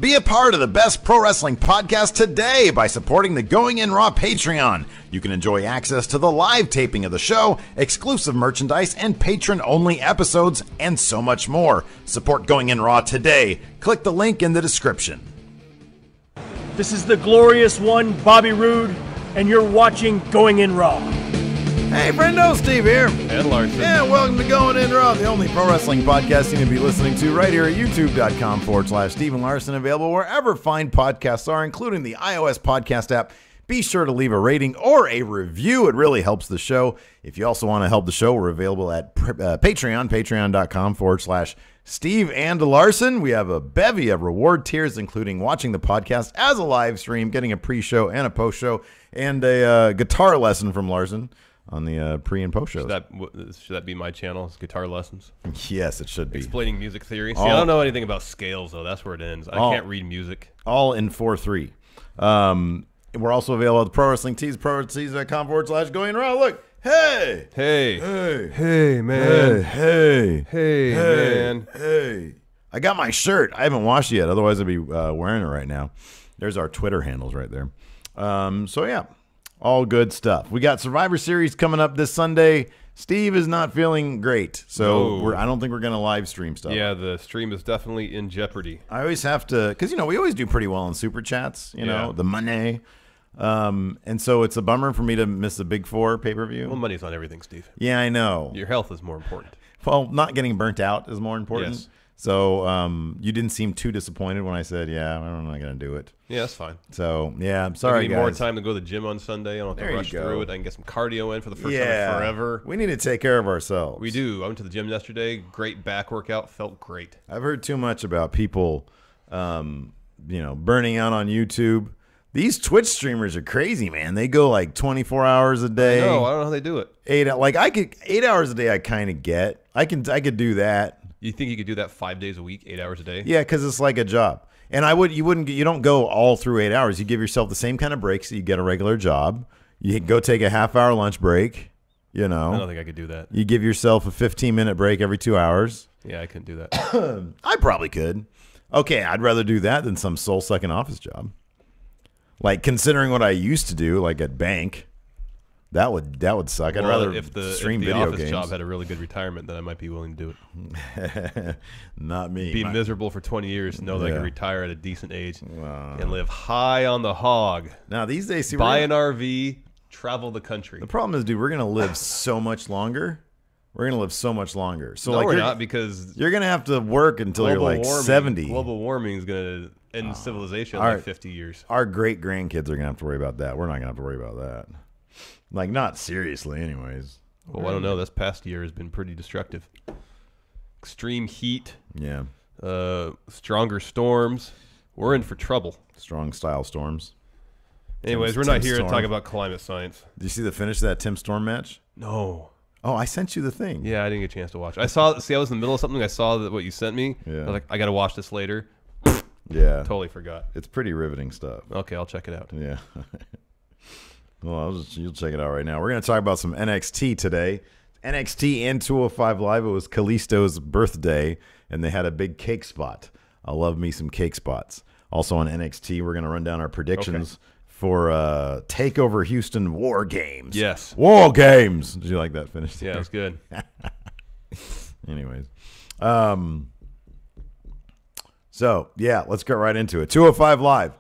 Be a part of the best pro wrestling podcast today by supporting the Going In Raw Patreon. You can enjoy access to the live taping of the show, exclusive merchandise, and patron-only episodes, and so much more. Support Going In Raw today. Click the link in the description. This is the glorious one, Bobby Roode, and you're watching Going In Raw. Hey, friendo, Steve here. And Larson. Yeah, welcome to Going In Raw, the only pro wrestling podcast you need to be listening to right here at youtube.com/Steve and Larson, available wherever fine podcasts are, including the iOS podcast app. Be sure to leave a rating or a review. It really helps the show. If you also want to help the show, we're available at Patreon, patreon.com/Steve and Larson. We have a bevy of reward tiers, including watching the podcast as a live stream, getting a pre-show and a post-show, and a guitar lesson from Larson on the pre and post shows. Should that be my channel? It's guitar lessons. Yes, it should be. Explaining music theory. See, I don't know anything about scales though. That's where it ends. I can't read music. All in 4/3. We're also available at Pro Wrestling Tees, prowrestlingtees.com/Going Raw. Look, hey, man, hey, man. I got my shirt. I haven't washed it yet. Otherwise, I'd be wearing it right now. There's our Twitter handles right there. So yeah. All good stuff. We got Survivor Series coming up this Sunday. Steve is not feeling great, so I don't think we're going to live stream stuff. Yeah, the stream is definitely in jeopardy. I always have to, because, we always do pretty well in Super Chats, the money. And so it's a bummer for me to miss the Big Four pay-per-view. Well, money's not everything, Steve. Yeah, I know. Your health is more important. Well, not getting burnt out is more important. Yes. So you didn't seem too disappointed when I said, yeah, I'm not going to do it. Yeah, that's fine. So, yeah, I'm sorry, guys. More time to go to the gym on Sunday. I don't have to rush through it. I can get some cardio in for the first time in forever. We need to take care of ourselves. We do. I went to the gym yesterday. Great back workout. Felt great. I've heard too much about people, burning out on YouTube. These Twitch streamers are crazy, man. They go like 24 hours a day. No, I don't know how they do it. 8 hours a day. I kind of get. I could do that. You think you could do that 5 days a week, 8 hours a day? Yeah, because it's like a job. And you don't go all through 8 hours. You give yourself the same kind of breaks that you get a regular job. You go take a half-hour lunch break. I don't think I could do that. You give yourself a 15-minute break every 2 hours. Yeah, I couldn't do that. I probably could. Okay, I'd rather do that than some soul-sucking office job. Like, considering what I used to do, like at bank, that would suck. I'd rather stream video games. If the office job had a really good retirement, then I might be willing to do it. Not me. Be miserable for 20 years, know that I can retire at a decent age and live high on the hog. Now, these days, buy an RV, travel the country. The problem is, dude, we're going to live so much longer. We're going to live so much longer. So, no, we're not, because you're going to have to work until you're like 70. Global warming is going to end civilization in like 50 years. Our great-grandkids are going to have to worry about that. We're not going to have to worry about that. Like, not seriously, anyways. Well, I don't know. This past year has been pretty destructive. Extreme heat. Yeah. Stronger storms. We're in for trouble. Strong style storms. Anyways, we're not here to talk about climate science. Did you see the finish of that Tim Storm match? No. Oh, I sent you the thing. Yeah, I didn't get a chance to watch. I was in the middle of something. I saw what you sent me. Yeah. I was like, I got to watch this later. Yeah. Totally forgot. It's pretty riveting stuff. Okay, I'll check it out. Yeah. Well, you'll check it out right now. We're going to talk about some NXT today. NXT and 205 Live. It was Kalisto's birthday, and they had a big cake spot. I love me some cake spots. Also on NXT, we're going to run down our predictions for TAKEOVER Houston War Games. Yes. War Games. Did you like that finish? Yeah, it was good. Anyways. So, yeah, let's get right into it. 205 Live.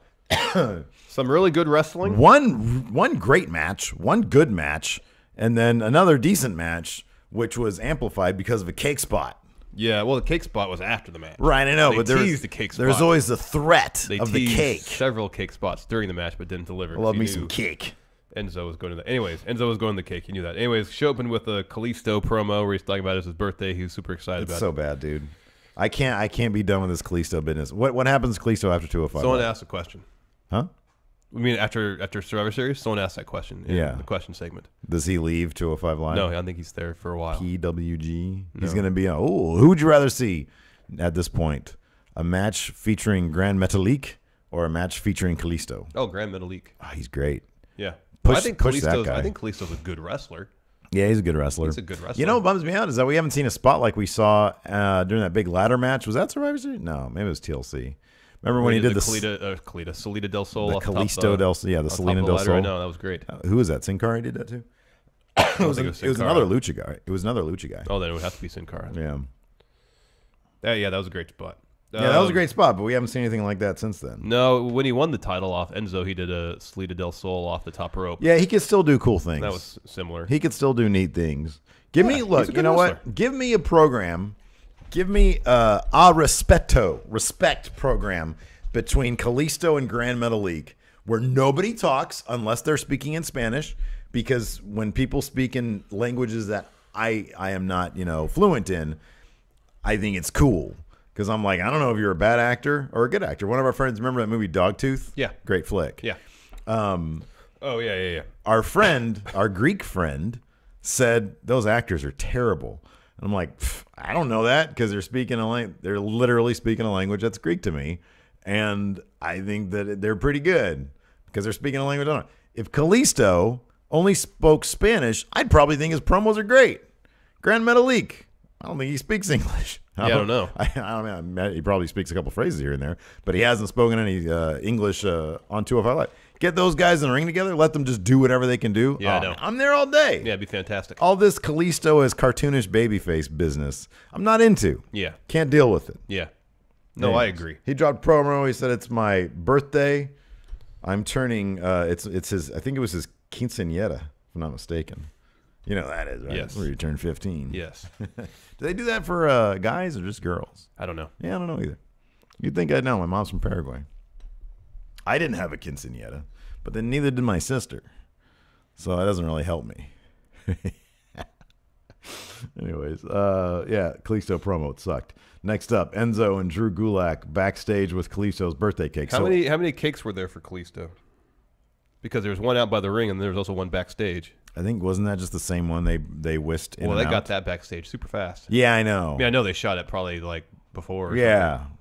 Some really good wrestling. One great match, one good match, and then another decent match, which was amplified because of a cake spot. Yeah, well, the cake spot was after the match. Right, I know, but the cake spot. There's always the threat of the cake. Several cake spots during the match, but didn't deliver. I love me some cake. Enzo was going to that. Anyways, Enzo was going to the cake. You knew that. Anyways, show opened with a Kalisto promo where he's talking about his birthday. He was super excited about it. It's so bad, dude. I can't be done with this Kalisto business. What happens to Kalisto after 205? Someone asked a question. Huh? I mean, after Survivor Series, someone asked that question in the question segment. Does he leave 205 Live? No, I think he's there for a while. PWG? No. He's going to be who would you rather see at this point? A match featuring Grand Metalik or a match featuring Kalisto? Oh, Grand Metalik. Oh, he's great. Yeah. Push I think Kalisto's a good wrestler. Yeah, he's a good wrestler. He's a good wrestler. You know what bums me out is that we haven't seen a spot like we saw during that big ladder match. Was that Survivor Series? No, maybe it was TLC. Remember when he did the Salida del Sol, the off Kalisto del Sol, the Salida del Sol. No, that was great. Who was that? Sin Cara did that too. It was another lucha guy. It was another lucha guy. Oh, then it would have to be Sin Cara. Yeah. Yeah, that was a great spot. Yeah, that was a great spot, but we haven't seen anything like that since then. No, when he won the title off Enzo, he did a Salida del Sol off the top rope. Yeah, he could still do cool things. That was similar. He could still do neat things. Give me, look, you know wrestler. what? Give me a program. Give me a respect program between Kalisto and Grand Metalik where nobody talks unless they're speaking in Spanish, because when people speak in languages that I am not, fluent in, I think it's cool. Because I'm like, I don't know if you're a bad actor or a good actor. One of our friends, remember that movie Dogtooth? Yeah. Great flick. Yeah. Yeah. Our friend, our Greek friend, said those actors are terrible. And I'm like, I don't know that, because they're literally speaking a language that's Greek to me. And I think that they're pretty good because they're speaking a language I don't know. If Kalisto only spoke Spanish, I'd probably think his promos are great. Grand Metalik, I don't think he speaks English. I don't know. I don't know. He probably speaks a couple phrases here and there, but he hasn't spoken any English on 205 Live. Get those guys in the ring together. Let them just do whatever they can do. Yeah, I know. I'm there all day. Yeah, it'd be fantastic. All this Kalisto as cartoonish babyface business, I'm not into. Yeah. Can't deal with it. Yeah. No, I agree. He dropped promo. He said, it's my birthday. I'm turning, it's his, I think it was his quinceañera, if I'm not mistaken. You know that is, right? Yes. Where you turn 15. Yes. Do they do that for guys or just girls? I don't know. Yeah, I don't know either. You'd think I'd know. My mom's from Paraguay. I didn't have a quinceañera, but then neither did my sister. So that doesn't really help me. Anyways, yeah, Kalisto promo, it sucked. Next up, Enzo and Drew Gulak backstage with Kalisto's birthday cake. How many cakes were there for Kalisto? Because there was one out by the ring, and there was also one backstage. I think, wasn't that just the same one they whisked in? Well, and they got out? that backstage super fast. Yeah, I know. I mean, I know they shot it probably like before. Or yeah. something.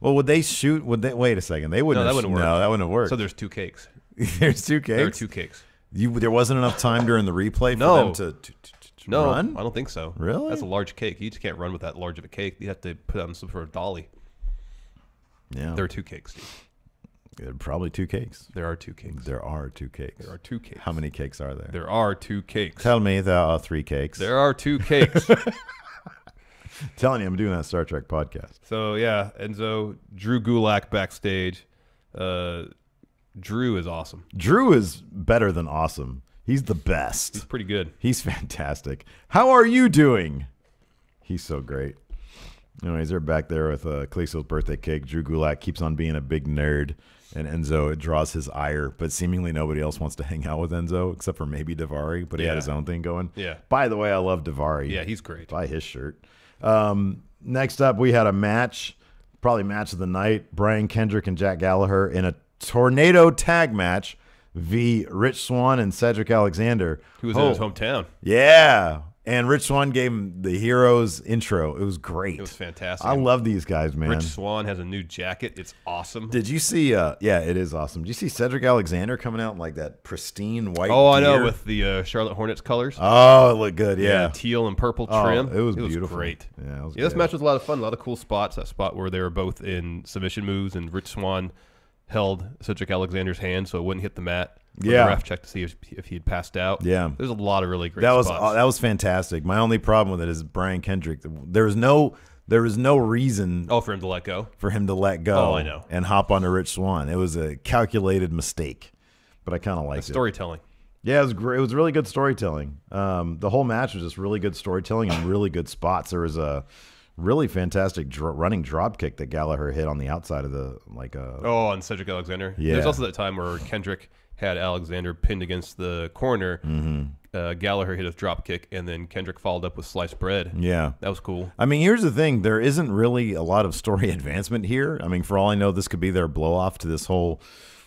Well, would they shoot? Would they? Wait a second. They wouldn't. No, that wouldn't work. No, that wouldn't have worked. So there's 2 cakes. There's 2 cakes. There are 2 cakes. There wasn't enough time during the replay for them to run? I don't think so. Really? That's a large cake. You just can't run with that large of a cake. You have to put on some sort of dolly. Yeah. There are 2 cakes, Steve. Probably 2 cakes. There are 2 cakes. There are 2 cakes. There are 2 cakes. How many cakes are there? There are 2 cakes. Tell me there are 3 cakes. There are 2 cakes. Telling you, I'm doing that Star Trek podcast. So, yeah, Enzo, Drew Gulak backstage. Drew is awesome. Drew is better than awesome. He's the best. He's pretty good. He's fantastic. How are you doing? He's so great. Anyways, they're back there with Kalisto's birthday cake. Drew Gulak keeps on being a big nerd, and Enzo, it draws his ire, but seemingly nobody else wants to hang out with Enzo except for maybe Daivari, but he had his own thing going. Yeah. By the way, I love Daivari. Yeah, he's great. Buy his shirt. Next up, we had a match, probably match of the night. Brian Kendrick and Jack Gallagher in a tornado tag match v. Rich Swann and Cedric Alexander. He was in his hometown. Yeah. And Rich Swann gave him the Heroes intro. It was great. It was fantastic. I love these guys, man. Rich Swann has a new jacket. It's awesome. Did you see? Yeah, it is awesome. Did you see Cedric Alexander coming out in like that pristine white? Oh, I gear? know, with the Charlotte Hornets colors. Oh, it looked good. Yeah, teal and purple trim. It was beautiful. Great. Yeah, this match was a lot of fun. A lot of cool spots. That spot where they were both in submission moves, and Rich Swann held Cedric Alexander's hand so it wouldn't hit the mat. Yeah, the ref checked to see if he had passed out. Yeah, there's a lot of really great spots. That was fantastic. My only problem with it is Brian Kendrick. There was no reason. For him to let go. Oh, I know. And hop onto Rich Swann. It was a calculated mistake, but I kind of liked it. Storytelling. Yeah, it was great. It was really good storytelling. The whole match was just really good storytelling and really good spots. There was a really fantastic running drop kick that Gallagher hit on the outside of the on Cedric Alexander. Yeah. There's also that time where Kendrick had Alexander pinned against the corner. Mm-hmm. Gallagher hit his drop kick, and then Kendrick followed up with sliced bread. Yeah, that was cool. I mean, here's the thing: there isn't really a lot of story advancement here. I mean, for all I know, this could be their blow off to this whole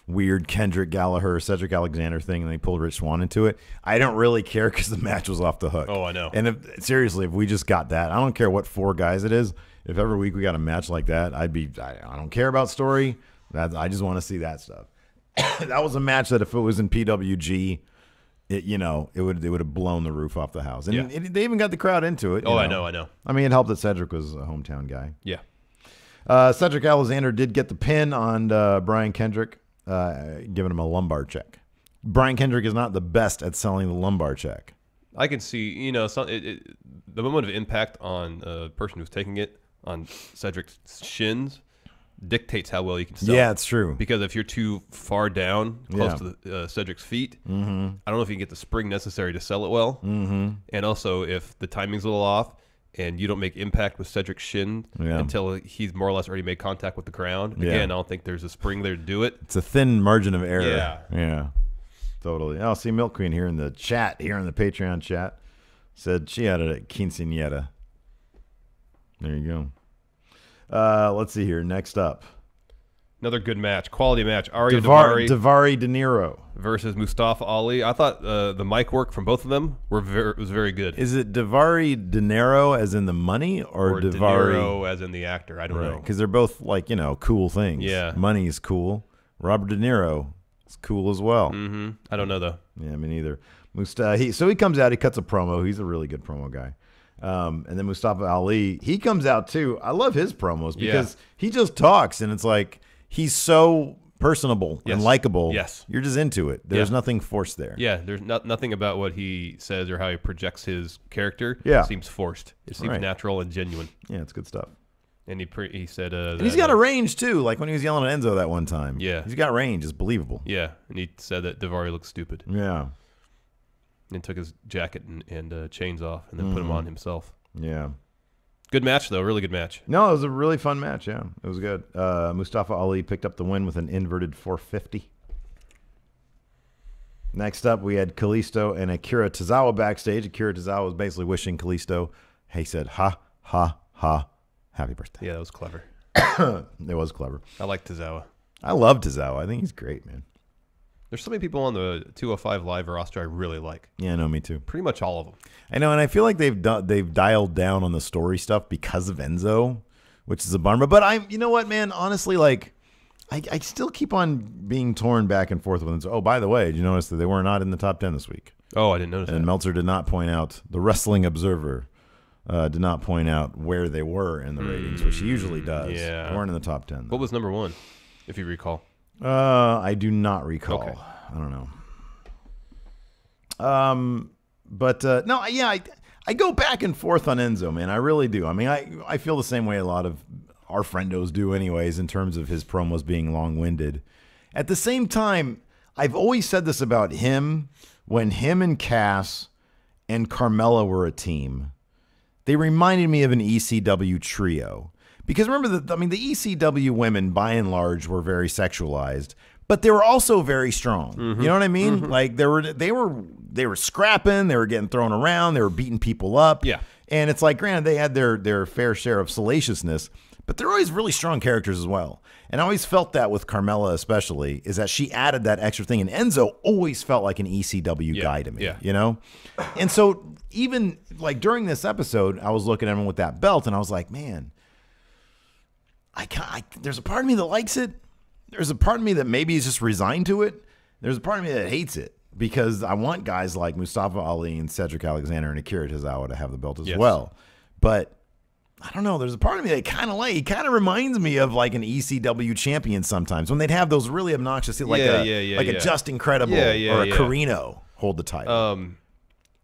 weird Kendrick Gallagher Cedric Alexander thing, and they pulled Rich Swann into it. I don't really care because the match was off the hook. Oh, I know. And seriously, if we just got that, I don't care what 4 guys it is. If every week we got a match like that, I don't care about story. I just want to see that stuff. That was a match that if it was in PWG, it would have blown the roof off the house. And they even got the crowd into it. I know. I mean, it helped that Cedric was a hometown guy. Yeah. Cedric Alexander did get the pin on Brian Kendrick, giving him a lumbar check. Brian Kendrick is not the best at selling the lumbar check. I can see, the moment of impact on a person who's taking it on Cedric's shins dictates how well you can sell. Yeah, it's true. Because if you're too far down, close to Cedric's feet, I don't know if you can get the spring necessary to sell it well. And also, if the timing's a little off and you don't make impact with Cedric's shin until he's more or less already made contact with the ground, again, I don't think there's a spring there to do it. It's a thin margin of error. Yeah. Totally. Oh, see, Milk Queen here in the chat, here in the Patreon chat, said she had it at quinceañera. There you go. Let's see here. Next up. Another good match. Quality match. Daivari De Niro versus Mustafa Ali. I thought the mic work from both of them was very good. Is it Daivari De Niro as in the money or De Daivari Niro as in the actor? I don't know. Because they're both like, cool things. Yeah. Money is cool. Robert De Niro is cool as well. I don't know, though. Yeah, me neither. So he comes out, he cuts a promo. He's a really good promo guy. And then Mustafa Ali, he comes out too. I love his promos because he just talks and it's like he's so personable and likable. Yes. You're just into it. There's nothing forced there. Yeah, there's nothing about what he says or how he projects his character. Yeah. Seems forced. It seems natural and genuine. Yeah, it's good stuff. And he said and he's got a range too, like when he was yelling at Enzo that one time. Yeah. He's got range. It's believable. Yeah, and he said that Daivari looks stupid. Yeah. And took his jacket and chains off and then put them on himself. Yeah. Good match, though. Really good match. No, it was a really fun match. Yeah, it was good. Mustafa Ali picked up the win with an inverted 450. Next up, we had Kalisto and Akira Tozawa backstage. Akira Tozawa was basically wishing Kalisto, he said, ha, ha, ha, happy birthday. Yeah, that was clever. It was clever. I like Tozawa. I love Tozawa. I think he's great, man. There's so many people on the 205 Live roster I really like. Yeah, no, me too. Pretty much all of them. I know, and I feel like they've dialed down on the story stuff because of Enzo, which is a bummer. But you know what, man? Honestly, like, I still keep on being torn back and forth with Enzo. Oh, by the way, did you notice that they were not in the top 10 this week? Oh, I didn't notice that. And Meltzer did not point out, the Wrestling Observer did not point out where they were in the ratings, which he usually does. Yeah. They weren't in the top 10. Though. What was number one, if you recall? I do not recall. Okay. I don't know. No, yeah, I go back and forth on Enzo, man. I really do. I mean, I feel the same way a lot of our friendos do anyways in terms of his promos being long-winded. At the same time, I've always said this about him. When him and Cass and Carmella were a team, they reminded me of an ECW trio. Because remember, the ECW women, by and large, were very sexualized, but they were also very strong. You know what I mean? Like they were scrapping, they were getting thrown around, they were beating people up. Yeah. And it's like, granted, they had their fair share of salaciousness, but they're always really strong characters as well. And I always felt that with Carmella especially, is that she added that extra thing. And Enzo always felt like an ECW guy to me, you know? And so even like during this episode, I was looking at him with that belt and I was like, man, there's a part of me that likes it. There's a part of me that maybe is just resigned to it. There's a part of me that hates it because I want guys like Mustafa Ali and Cedric Alexander and Akira Tozawa to have the belt as well. But I don't know. There's a part of me that kind of like, he kind of reminds me of like an ECW champion sometimes when they'd have those really obnoxious, like a Just Incredible or a Carino hold the title.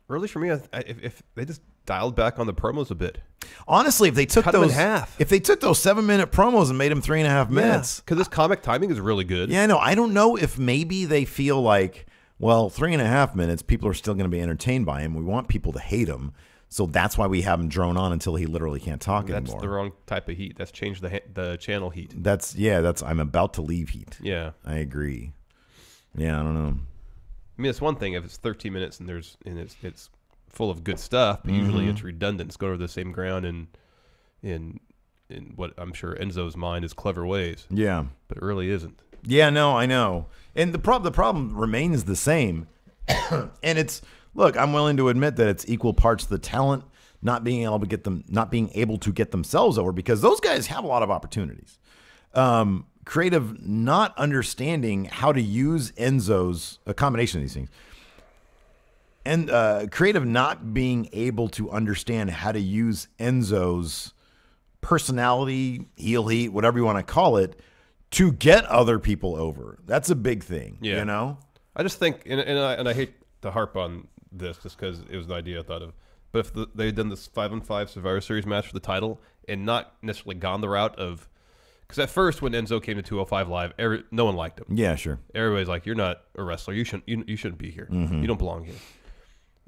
Really, for me, if they just dialed back on the promos a bit. Honestly, if they took Cut them in half. If they took those 7-minute promos and made them 3.5 minutes, because this comic timing is really good. Yeah, I know. I don't know if maybe they feel like, well, 3.5 minutes, people are still going to be entertained by him. We want people to hate him, so that's why we have him drone on until he literally can't talk anymore. That's the wrong type of heat. That's changed the channel heat. That's I'm about to leave heat. Yeah, I agree. Yeah, I don't know. I mean, it's one thing if it's 13 minutes and it's full of good stuff, but usually it's redundant. It's going over the same ground in what I'm sure Enzo's mind is clever ways. Yeah, but it really isn't. Yeah, no, I know. And the problem remains the same. And it's, look, I'm willing to admit that it's equal parts the talent not being able to get themselves over, because those guys have a lot of opportunities. Creative not understanding how to use Enzo's, a combination of these things. And creative not being able to understand how to use Enzo's personality, heel heat, whatever you want to call it, to get other people over. That's a big thing, you know? I just think, and I hate to harp on this just because it was an idea I thought of, but if they had done this 5-on-5 Survivor Series match for the title and not necessarily gone the route of, because at first when Enzo came to 205 Live, no one liked him. Yeah, sure. Everybody's like, "You're not a wrestler. You shouldn't be here. You don't belong here."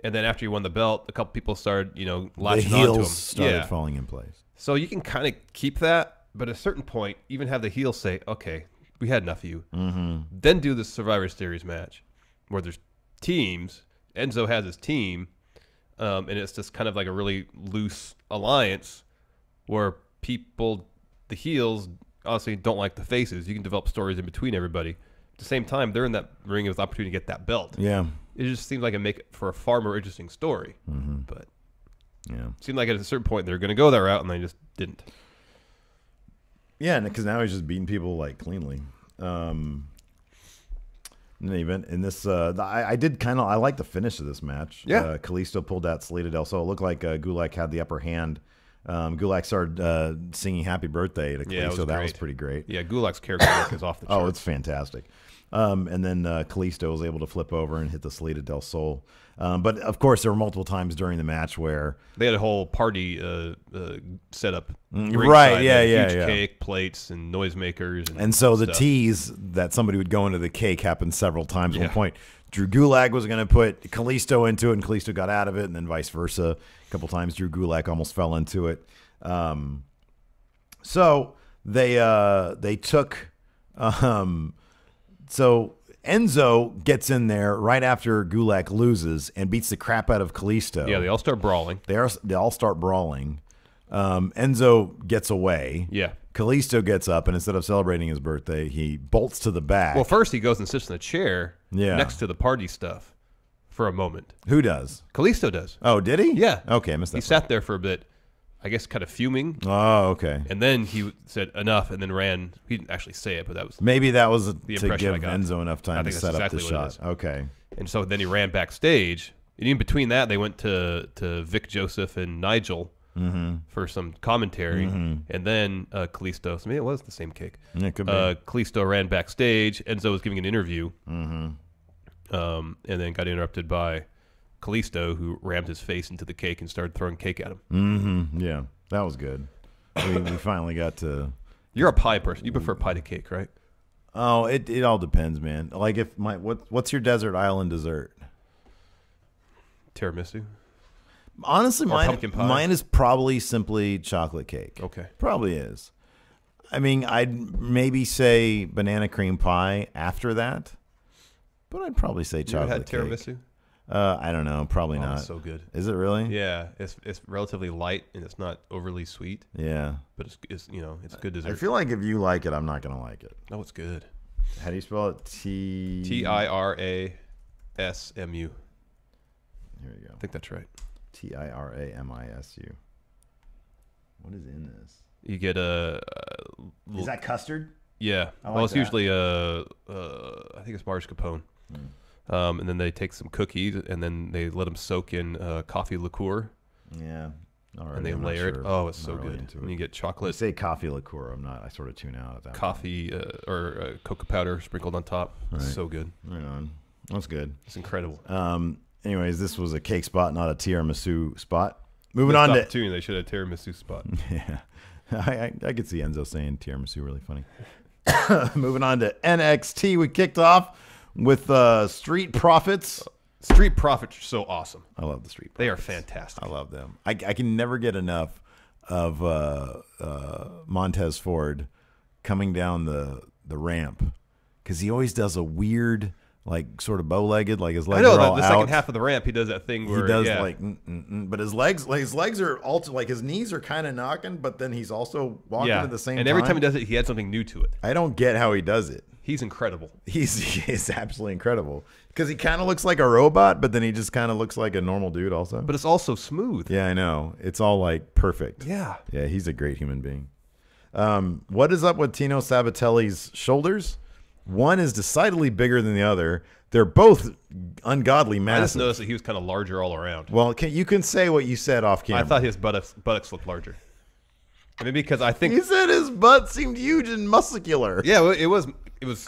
And then after he won the belt, a couple people started, latching onto him. Started falling in place. So you can kind of keep that, but at a certain point, even have the heels say, "Okay, we had enough of you." Then do the Survivor Series match where there's teams. Enzo has his team, and it's just kind of like a really loose alliance where people, the heels, honestly don't like the faces. You can develop stories in between everybody. At the same time, they're in that ring with the opportunity to get that belt. Yeah. It just seems like it make it for a far more interesting story. But it seemed like at a certain point they're going to go that route, and they just didn't. Yeah, because now he's just beating people like cleanly. In this, I like the finish of this match. Yeah. Kalisto pulled that Salida del Sol. It looked like Gulak had the upper hand. Gulak started singing "Happy Birthday" to Kalisto. That was pretty great. Yeah, Gulak's character work is off the charts. Oh, it's fantastic. And then Kalisto was able to flip over and hit the Salida del Sol. But of course, there were multiple times during the match where they had a whole party set up. Right? Yeah, huge cake, plates, and noisemakers. And so the tease that somebody would go into the cake happened several times. At one point, Drew Gulak was going to put Kalisto into it, and Kalisto got out of it, and then vice versa. A couple times, Drew Gulak almost fell into it. So they took. So Enzo gets in there right after Gulak loses and beats the crap out of Kalisto. Yeah, they all start brawling. They all start brawling. Enzo gets away. Yeah. Kalisto gets up, and instead of celebrating his birthday, he bolts to the back. Well, first he goes and sits in the chair next to the party stuff for a moment. Who does? Kalisto does. Oh, did he? Yeah. Okay, I missed that. He sat there for a bit, I guess kind of fuming. Oh, okay. And then he said enough and then ran. He didn't actually say it, but that was maybe that was the to give Enzo enough time to set up the shot. Okay. And so then he ran backstage. And in between that, they went to Vic Joseph and Nigel for some commentary. And then Kalisto, so maybe it was the same cake. Yeah, it could be. Kalisto ran backstage. Enzo was giving an interview. And then got interrupted by Kalisto, who rammed his face into the cake and started throwing cake at him. Yeah, that was good. We finally got to. You're a pie person. You prefer pie to cake, right? Oh, it all depends, man. Like if what's your desert island dessert? Tiramisu. Honestly, pumpkin pie? Mine is probably simply chocolate cake. Okay, probably is. I mean, I'd maybe say banana cream pie after that, but I'd probably say chocolate cake. You ever had tiramisu? I don't know. Probably not. It's so good. Is it really? Yeah, it's relatively light and it's not overly sweet. Yeah, but it's good dessert. I feel like if you like it, I'm not gonna like it. No, it's good. How do you spell it? TIRASMU. Here we go. I think that's right. TIRAMISU. What is in this? You get is that custard? Yeah. Well, it's usually I think it's mascarpone. And then they take some cookies and then they let them soak in coffee liqueur. Yeah. All right. And they layer it. Oh, it's so good. And you get chocolate. You say coffee liqueur. I sort of tune out at that. Coffee or cocoa powder sprinkled on top. Right. It's so good. Right on. That's good. It's incredible. Anyways, this was a cake spot, not a tiramisu spot. Moving on to they should have a tiramisu spot. Yeah. I could see Enzo saying tiramisu really funny. Moving on to NXT, we kicked off with Street Profits. Street Profits are so awesome. I love the Street Profits. They are fantastic. I love them. I can never get enough of Montez Ford coming down the ramp because he always does a weird, like sort of bow-legged, like his legs are all the out. second half of the ramp, he does that thing where he does but his legs are also like his knees are kind of knocking, but then he's also walking at the same time. And every time he does it, he adds something new to it. I don't get how he does it. He's incredible. He's absolutely incredible because he kind of looks like a robot, but then he just kind of looks like a normal dude also. But it's also smooth. Yeah, I know. It's all like perfect. Yeah. Yeah, he's a great human being. What is up with Tino Sabatelli's shoulders? One is decidedly bigger than the other. They're both ungodly massive. I just noticed that he was kind of larger all around. Well, you can say what you said off camera. I thought his buttocks looked larger. Maybe because I think he said his butt seemed huge and muscular. Yeah, well, it was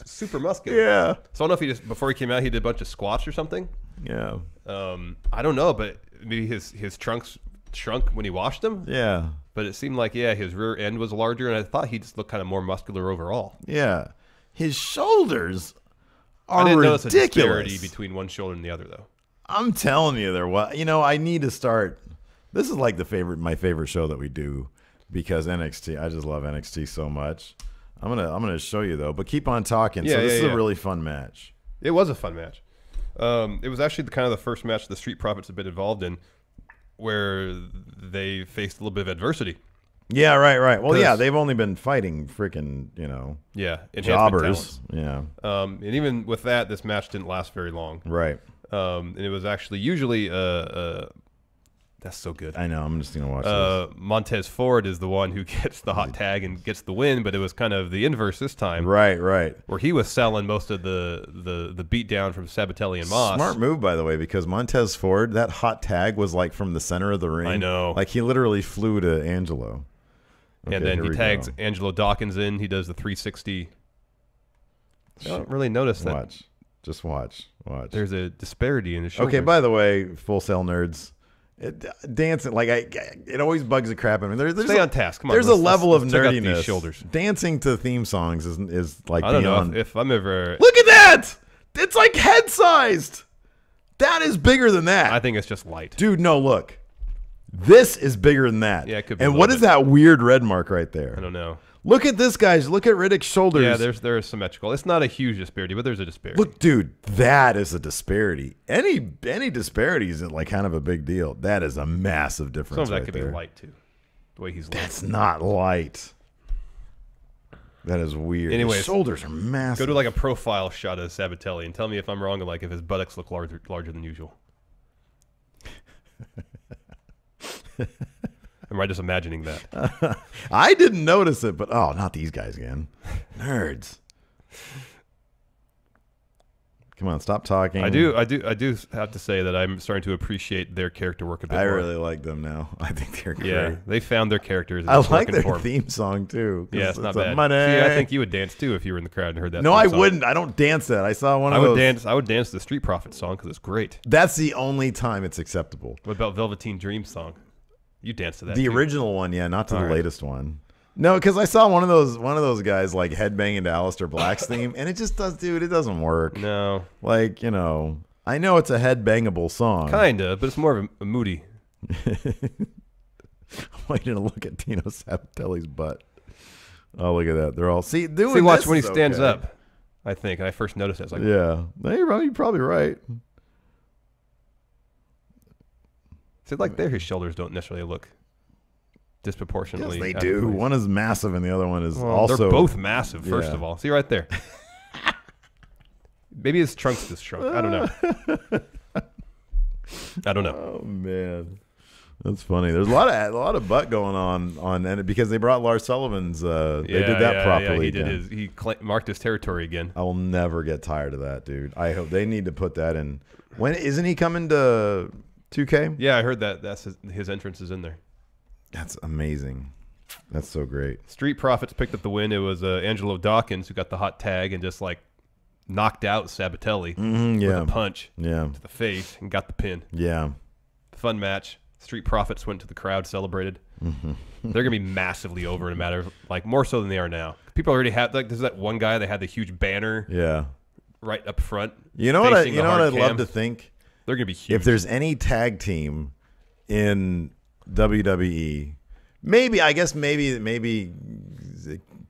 super muscular. Yeah. So I don't know if he just before he came out he did a bunch of squats or something. Yeah. I don't know, but maybe his trunks shrunk when he washed them. Yeah. But it seemed like his rear end was larger, and I thought he just looked kind of more muscular overall. Yeah. His shoulders are I didn't ridiculous. notice a disparity between one shoulder and the other, though. I'm telling you, I need to start. This is like my favorite show that we do because NXT. I just love NXT so much. I'm gonna show you though, but keep on talking. Yeah, so this is a really fun match. It was a fun match. It was actually kind of the first match the Street Profits have been involved in where they faced a little bit of adversity. Yeah, right. Well, yeah, they've only been fighting freaking, jobbers. Yeah. And even with that, this match didn't last very long. Right. And it was actually usually that's so good. I know. I'm just gonna watch this. Montez Ford is the one who gets the hot tag and gets the win, but it was kind of the inverse this time. Right. Where he was selling most of the beat down from Sabatelli and Moss. Smart move, by the way, because Montez Ford, that hot tag was like from the center of the ring. I know. Like he literally flew to Angelo. Okay, and then he tags Angelo Dawkins in. He does the 360. I don't really notice that. Just watch. There's a disparity in the shoulders. Okay, by the way, Full Sail nerds, dancing it always bugs the crap out of me. Stay on task. Come on. There's a level of check out nerdiness. these shoulders. Dancing to theme songs is like I don't beyond. know if I'm ever. Look at that! It's like head sized. That is bigger than that. I think it's just light. Dude, no, look. This is bigger than that. Yeah, it could be. And what is that weird red mark right there? I don't know. Look at this, guys. Look at Riddick's shoulders. Yeah, they're symmetrical. It's not a huge disparity, but there's a disparity. Look, dude, that is a disparity. Any disparity is like kind of a big deal. That is a massive difference. Some of that right could there. be light too. The way he's light. That's not light. That is weird. Anyways, his shoulders are massive. Go to like a profile shot of Sabatelli and tell me if I'm wrong, like if his buttocks look larger than usual. Am I just imagining that? I didn't notice it, but not these guys again. Nerds. Come on, stop talking. I do have to say that I'm starting to appreciate their character work a bit more. I really like them now. I think they're great. Yeah, they found their characters. I like their theme song too. Yeah, it's not bad. Money. See, I think you would dance too if you were in the crowd and heard that. No, I wouldn't. I don't dance that. I saw one of those. I would dance the Street Profits song because it's great. That's the only time it's acceptable. What about Velveteen Dream song? You dance to that. The original one, yeah, not to the latest one. No, because I saw one of those guys like headbanging to Aleister Black's theme, and it just does, dude. It doesn't work. No, like I know it's a headbangable song, kinda, but it's more of a moody. I'm waiting to look at Tino Sabatelli's butt. Oh, look at that! They're all doing. See, watch when he stands up. I think I first noticed it. I was like, yeah, you're probably right. See, like his shoulders don't necessarily look disproportionately. Yes, they do. One is massive, and the other one is also. They're both massive. First of all, see right there. Maybe his trunks just shrunk. I don't know. I don't know. Oh man, that's funny. There's a lot of butt going on and because they brought Lars Sullivan's. They did that properly. Yeah, he marked his territory again. I will never get tired of that, dude. I hope they need to put that in. When isn't he coming to 2K? Yeah, I heard that. That's his entrance is in there. That's amazing. That's so great. Street Profits picked up the win. It was Angelo Dawkins who got the hot tag and just like knocked out Sabatelli with a punch to the face and got the pin. Yeah. Fun match. Street Profits went to the crowd, celebrated. They're going to be massively over in a matter of like more so than they are now. People already have there's that one guy that had the huge banner right up front. You know what I'd love to think? They're going to be huge. If there's any tag team in WWE, maybe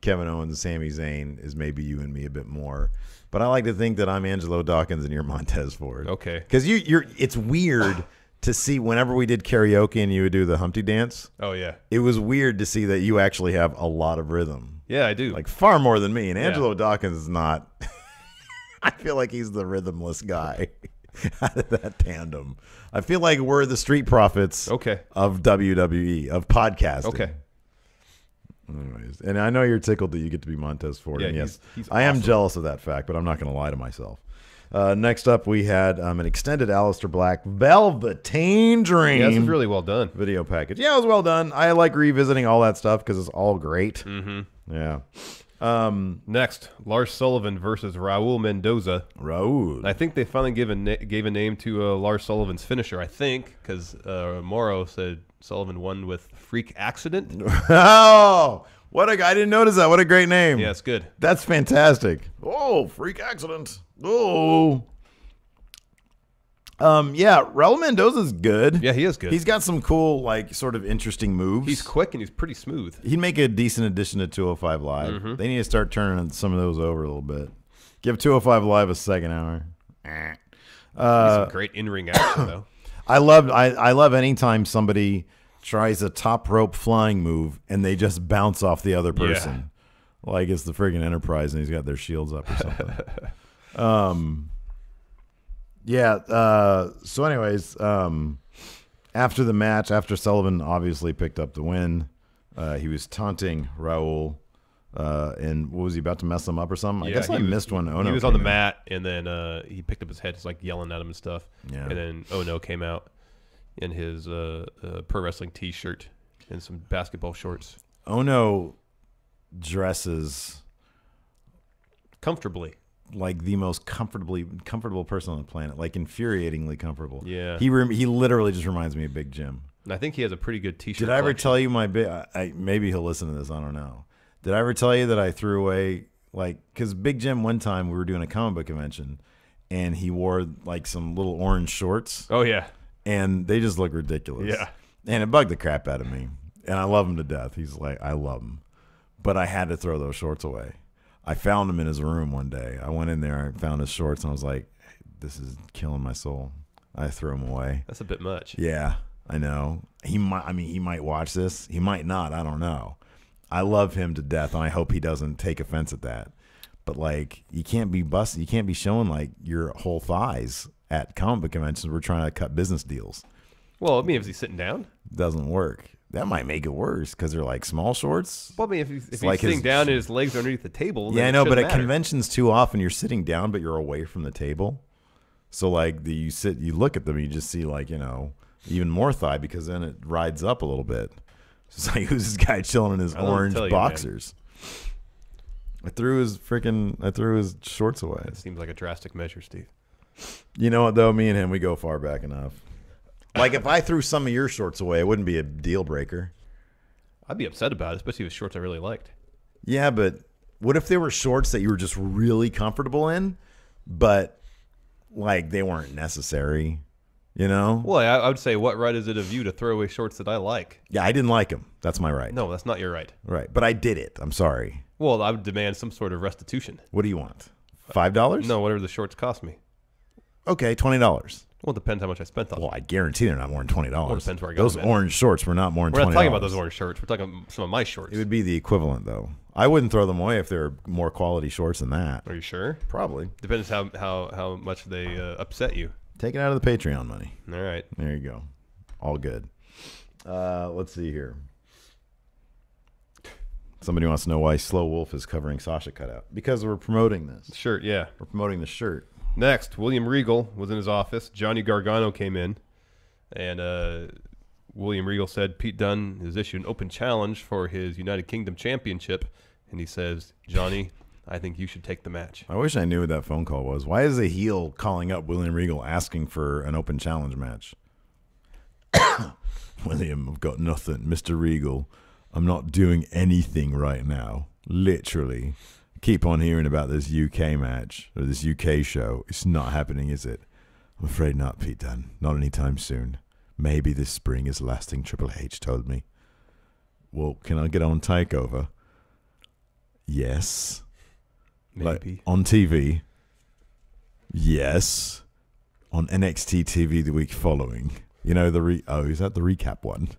Kevin Owens and Sami Zayn is maybe you and me a bit more. But I like to think that I'm Angelo Dawkins and you're Montez Ford. Okay. Because it's weird to see whenever we did karaoke and you would do the Humpty dance. Oh, yeah. It was weird to see that you actually have a lot of rhythm. Yeah, I do. Like far more than me. And Angelo Dawkins is not. I feel like he's the rhythmless guy out of that tandem. I feel like we're the Street Profits of WWE, of podcasting. Okay. Anyways, and I know you're tickled that you get to be Montez Ford. Yeah, and yes, he's I am awesome. jealous of that fact, but I'm not going to lie to myself. Next up, we had an extended Aleister Black Velveteen Dream. Yeah, this is really well done. Video package. Yeah, it was well done. I like revisiting all that stuff because it's all great. Mm-hmm. Yeah. Next, Lars Sullivan versus Raul Mendoza. Raul. I think they finally gave a name to Lars Sullivan's finisher, I think, because Morrow said Sullivan won with freak accident. Oh, what a guy. I didn't notice that. What a great name. Yeah, it's good. That's fantastic. Oh, freak accident. Oh. Yeah, Raul Mendoza's good. Yeah, he is good. He's got some cool, like, sort of interesting moves. He's quick and he's pretty smooth. He'd make a decent addition to 205 Live. Mm-hmm. They need to start turning some of those over a little bit. Give 205 Live a second hour. Some great in-ring action, though. I love anytime somebody tries a top rope flying move and they just bounce off the other person. Yeah. Like it's the friggin' Enterprise and he's got their shields up or something. So anyways, after the match, after Sullivan obviously picked up the win, he was taunting Raul, and what was he about to mess him up or something? Yeah, I guess I missed when Ono he was on the in. mat, and then he picked up his head, just like yelling at him and stuff. Yeah. And then Ono came out in his pro wrestling T-shirt and some basketball shorts. Ono dresses comfortably. Like the most comfortable person on the planet, like infuriatingly comfortable. Yeah, he literally just reminds me of Big Jim. And I think he has a pretty good T-shirt. Did I ever tell you my big? Maybe he'll listen to this. I don't know. Did I ever tell you that I threw away because Big Jim one time we were doing a comic book convention, and he wore like some little orange shorts. Oh yeah, and they just look ridiculous. Yeah, and it bugged the crap out of me, and I love him to death. He's like, I love him, but I had to throw those shorts away. I found him in his room one day. I went in there, I found his shorts, and I was like, this is killing my soul. I threw him away. That's a bit much. Yeah, I know. He might watch this. He might not. I don't know. I love him to death, and I hope he doesn't take offense at that. But, like, you can't be busting. You can't be showing, like, your whole thighs at comic book conventions. We're trying to cut business deals. Well, I mean, is he sitting down? Doesn't work. That might make it worse because they're like small shorts. Well, I mean, if he's like sitting down and his legs are underneath the table, yeah, I know. But at matter. conventions, too often you're sitting down, but you're away from the table. So like you look at them, and you just see like even more thigh because then it rides up a little bit. It's like who's this guy chilling in his orange boxers? I threw his shorts away. It seems like a drastic measure, Steve. You know what though? Me and him, we go far back enough. Like, if I threw some of your shorts away, it wouldn't be a deal breaker. I'd be upset about it, especially with shorts I really liked. Yeah, but what if they were shorts that you were just really comfortable in, but, like, they weren't necessary, you know? Well, I would say, what right is it of you to throw away shorts that I like? Yeah, I didn't like them. That's my right. No, that's not your right. Right, but I did it. I'm sorry. Well, I would demand some sort of restitution. What do you want? $5? No, whatever the shorts cost me. Okay, $20. Well, it depends how much I spent on them. Well, I guarantee they're not more than $20. Well, it depends where I got Those them at. orange shorts were not more than $20. We're not talking about those orange shorts. We're talking about some of my shorts. It would be the equivalent, though. I wouldn't throw them away if they were more quality shorts than that. Are you sure? Probably. Depends how much they upset you. Take it out of the Patreon money. All right. There you go. All good. Let's see here. Somebody wants to know why Slow Wolf is covering Sasha cutout. Because we're promoting this. Shirt, yeah. We're promoting the shirt. Next, William Regal was in his office. Johnny Gargano came in, and William Regal said Pete Dunne has issued an open challenge for his United Kingdom Championship, and he says, Johnny, I think you should take the match. I wish I knew what that phone call was. Why is a heel calling up William Regal asking for an open challenge match? William, I've got nothing. Mr. Regal, I'm not doing anything right now. Literally. Keep on hearing about this UK match or this UK show. It's not happening, is it? I'm afraid not, Pete Dunne. Not anytime soon. Maybe this spring is lasting, Triple H told me. Well, can I get on TakeOver? Yes. Maybe. Like, on TV? Yes. On NXT TV the week following. You know, is that the recap one?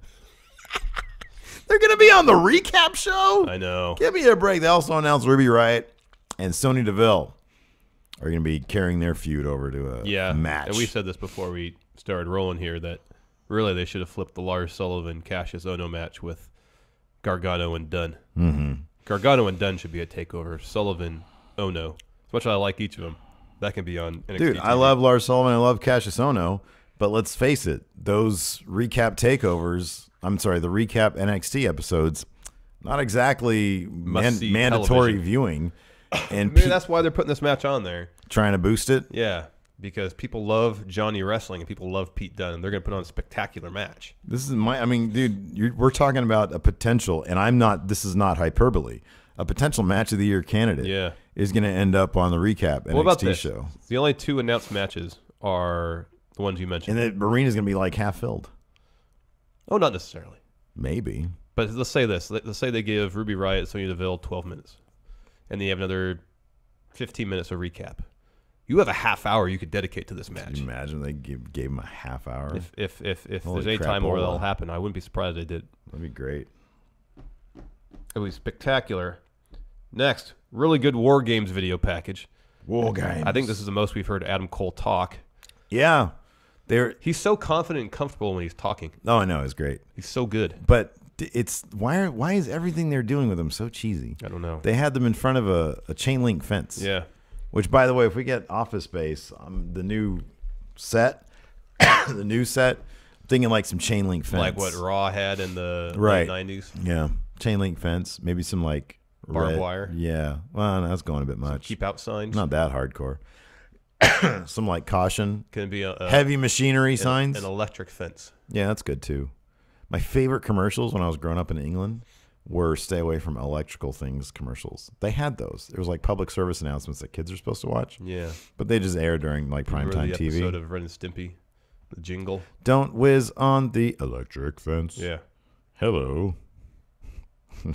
They're going to be on the recap show? I know. Give me a break. They also announced Ruby Riott and Sonya Deville are going to be carrying their feud over to a match. And we said this before we started rolling here, that really they should have flipped the Lars Sullivan Cassius Ono match with Gargano and Dunne. Mm-hmm. Gargano and Dunne should be a takeover. Sullivan, Ono. As much as I like each of them, That can be on NXT Dude, TV. I love Lars Sullivan. I love Cassius Ohno. But let's face it, those recap takeovers, the recap NXT episodes, not exactly mandatory television. viewing. And Maybe that's why they're putting this match on there. Trying to boost it? Yeah, because people love Johnny Wrestling and people love Pete Dunne, and they're going to put on a spectacular match. This is dude, we're talking about a potential, and this is not hyperbole. A potential match of the year candidate is going to end up on the recap NXT about this? show. The only 2 announced matches are the ones you mentioned. And the arena's going to be like half filled. Oh, not necessarily. Maybe. But let's say this. Let's say they give Ruby Riott, Sonya Deville 12 minutes. And they have another 15 minutes of recap. You have a half hour you could dedicate to this match. Can you imagine they gave him a half hour? If there's any time where that'll happen, I wouldn't be surprised they did. That'd be great. It would be spectacular. Next, really good War Games video package. War Games. I think this is the most we've heard Adam Cole talk. Yeah. He's so confident and comfortable when he's talking. Oh, I know. It's great. He's so good. But why is everything they're doing with him so cheesy? I don't know. They had them in front of a chain link fence. Yeah. Which, by the way, if we get Office Space, the new set, I'm thinking like some chain link fence. Like what Raw had in the late 90s. Yeah. Chain link fence. Maybe some like barbed wire. Yeah. Well, no, that's going a bit much. Some keep out signs. Not that hardcore. Some like caution. Can be a heavy machinery signs. An electric fence. Yeah, that's good too. My favorite commercials when I was growing up in England were stay away from electrical things commercials. They had those. There was like public service announcements that kids are supposed to watch. Yeah. But they just aired during like primetime TV. The episode of Ren and Stimpy, the jingle. Don't whiz on the electric fence. Yeah. Hello.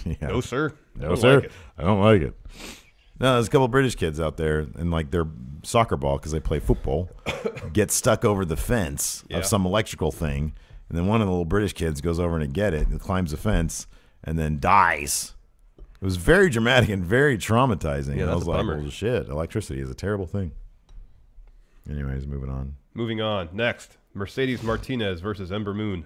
Yeah. No, sir. No, sir. I don't like it. No, there's a couple of British kids out there and like their soccer ball, because they play football, get stuck over the fence of some electrical thing. And then one of the little British kids goes over to get it and climbs the fence and then dies. It was very dramatic and very traumatizing. Yeah, I was like, bummer. oh, shit, electricity is a terrible thing. Anyways, moving on. Moving on. Next, Mercedes Martinez versus Ember Moon.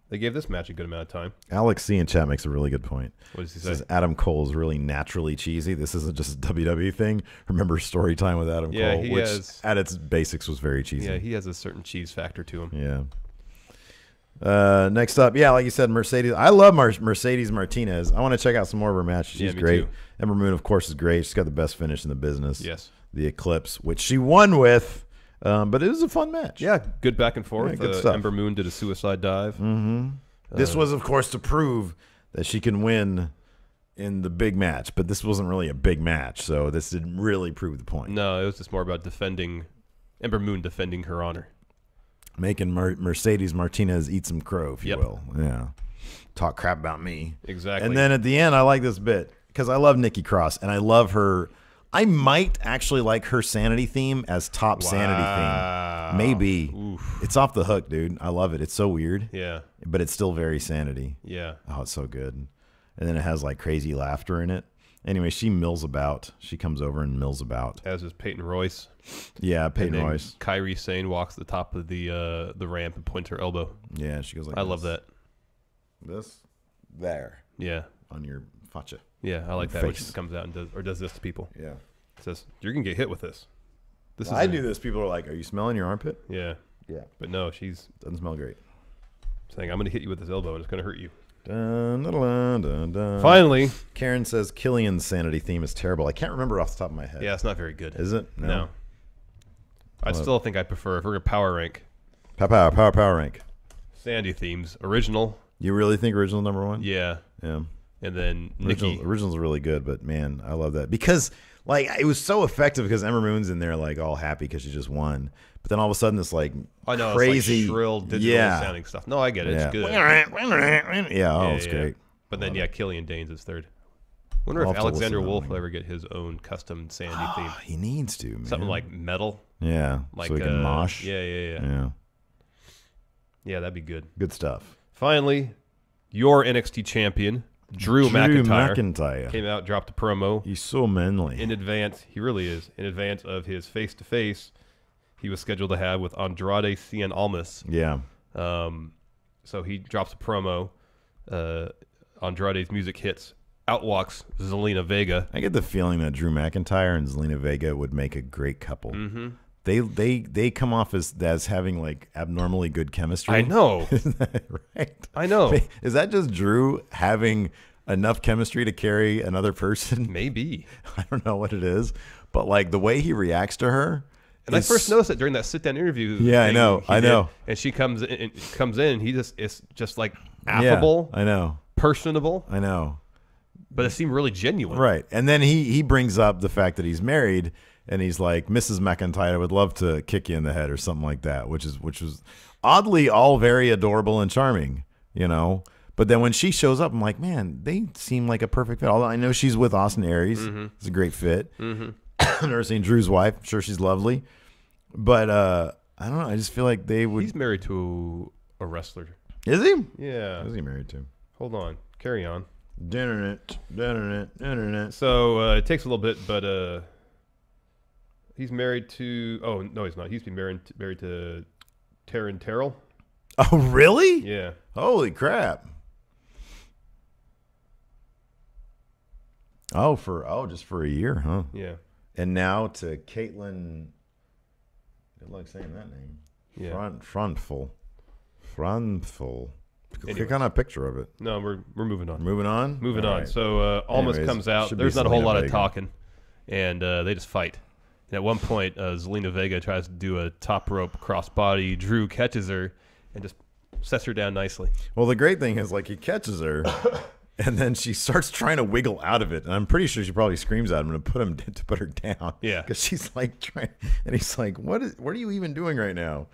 They gave this match a good amount of time. Alex C. in chat makes a really good point. What does he Says say? Adam Cole is really naturally cheesy. This isn't just a WWE thing. Remember Story Time with Adam Cole, which at its basics was very cheesy. Yeah, he has a certain cheese factor to him. Yeah. Next up, like you said, Mercedes. I love Mercedes Martinez. I want to check out some more of her matches. She's great. Too. Ember Moon, of course, is great. She's got the best finish in the business. Yes. The Eclipse, which she won with, but it was a fun match. Yeah, good back and forth. Yeah, good stuff. Ember Moon did a suicide dive. Mm-hmm. This was, of course, to prove that she can win in the big match, but this wasn't really a big match, so this didn't really prove the point. No, it was just more about Ember Moon defending her honor. Making Mercedes Martinez eat some crow, if you will. Yeah. Talk crap about me. Exactly. And then at the end, I like this bit because I love Nikki Cross, and I love her. I might actually like her Sanity theme as top Sanity theme. Maybe. Oof. It's off the hook, dude. I love it. It's so weird. Yeah. But it's still very Sanity. Yeah. Oh, it's so good. And then it has like crazy laughter in it. Anyway, she mills about. She comes over and mills about. As is Peyton Royce. Yeah, Peyton Royce. Kairi Sane walks to the top of the ramp and points her elbow. Yeah, she goes like I love that. This? There. Yeah. On your facha. Yeah, I like that when she comes out and does this to people. Yeah. It says, you're going to get hit with this. I do this. People are like, are you smelling your armpit? Yeah. Yeah. But no, she's... Doesn't smell great. Saying, I'm going to hit you with this elbow and it's going to hurt you. Dun, dun, dun, dun. Finally. Karen says Killian's Sanity theme is terrible. I can't remember off the top of my head. Yeah, it's not very good. Is it? No. I still think I prefer, if we're going to power rank. Power rank. Sandy themes. Original. You really think original number one? Yeah. Yeah. And then Nikki. Original's really good, but man, I love that. Because like it was so effective because Ember Moon's in there like all happy because she just won. But then all of a sudden this like crazy it's like shrill digital sounding stuff. No, I get it. It's good. Yeah, it's great. But then Killian Danes is third. Wonder if Alexander Wolf will ever get his own custom Sandy theme. He needs to, man. Something like metal. Yeah. Like so he can mosh. Yeah, that'd be good. Good stuff. Finally, your NXT champion, Drew McIntyre came out, dropped a promo. He's so manly. In advance, he really is. In advance of his face-to-face he was scheduled to have with Andrade Cien Almas. Yeah. So he drops a promo. Andrade's music hits. out walks Zelina Vega. I get the feeling that Drew McIntyre and Zelina Vega would make a great couple. Mm-hmm. They come off as having like abnormally good chemistry. I know. Isn't that right? I know. Is that just Drew having enough chemistry to carry another person? Maybe. I don't know what it is, but like the way he reacts to her. And I first noticed it during that sit-down interview. Yeah, I know. And she comes in, and he is just like affable. Yeah, I know. Personable. I know. But it seemed really genuine. Right. And then he brings up the fact that he's married, and he's like, Mrs. McIntyre, I would love to kick you in the head or something like that, which was oddly all very adorable and charming, you know. But then when she shows up, I'm like, man, they seem like a perfect fit. Although I know she's with Austin Aries. Mm-hmm. It's a great fit. Mm-hmm. Never seen Drew's wife. I'm sure she's lovely. But I don't know. I just feel like they would. He's married to a wrestler. Is he? Yeah. Who's he married to? Hold on. Carry on. Internet. So it takes a little bit, but he's married to. Oh no, he's not. He's been married to Taryn Terrell. Oh really? Yeah. Holy crap. Just for a year, huh? Yeah. And now to Caitlin. Good luck saying that name. Yeah. Frontful. Anyways. Click on a picture of it. No, we're moving on. Moving on? Moving All on. right. So Almas comes out. There's not a whole lot of Vega. talking, and they just fight. And at one point, Zelina Vega tries to do a top rope crossbody. Drew catches her and just sets her down nicely. Well, the great thing is, like, he catches her, and then she starts trying to wiggle out of it. And I'm pretty sure she probably screams at him to put her down. Yeah. Because she's like trying, and he's like, what are you even doing right now?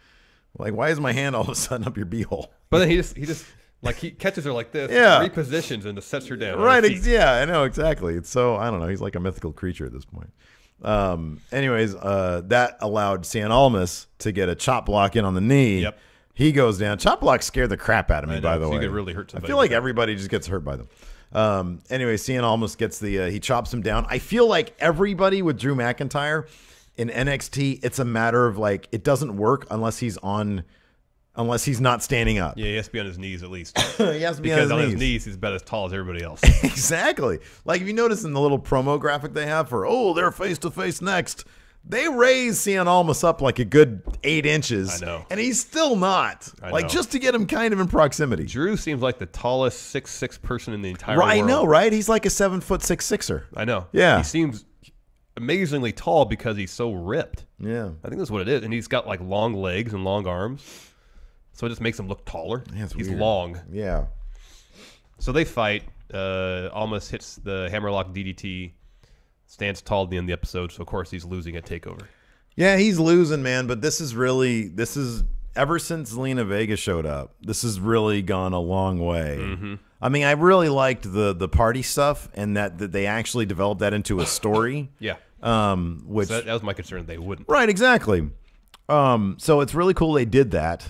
Like, why is my hand all of a sudden up your beehole? But then he just like he catches her like this, Yeah. repositions and just sets her down. Right. Yeah, I know exactly. It's so, I don't know. He's like a mythical creature at this point. Anyways, that allowed Cien Almas to get a chop block in on the knee. Yep. He goes down. Chop blocks scared the crap out of me, by the way. You could really hurt somebody. I feel like everybody just gets hurt by them. Anyway, Cien Almas gets he chops him down. I feel like everybody with Drew McIntyre in NXT, it's a matter of like, it doesn't work unless he's not standing up. Yeah, he has to be on his knees at least. He has to be because on his his knees. knees, he's about as tall as everybody else. Exactly. Like if you notice in the little promo graphic they have for, they're face to face next, they raise Cien Almas up like a good 8 inches. I know. And he's still not. Like just to get him kind of in proximity. Drew seems like the tallest 6'6" person in the entire Right, world. I know, right? He's like a 7'6" sixer. I know. Yeah. He seems amazingly tall because he's so ripped. Yeah. I think that's what it is. And he's got like long legs and long arms. So it just makes him look taller. Yeah, he's weird. long. Yeah. So they fight. Almas hits the hammerlock DDT. Stands tall at the end of the episode. So, of course, he's losing at TakeOver. Yeah, he's losing, man. But this is ever since Zelina Vega showed up, this has really gone a long way. Mm-hmm. I mean, I really liked the party stuff and that they actually developed that into a story. Yeah. Which so that was my concern. They wouldn't. Right, exactly. So it's really cool they did that.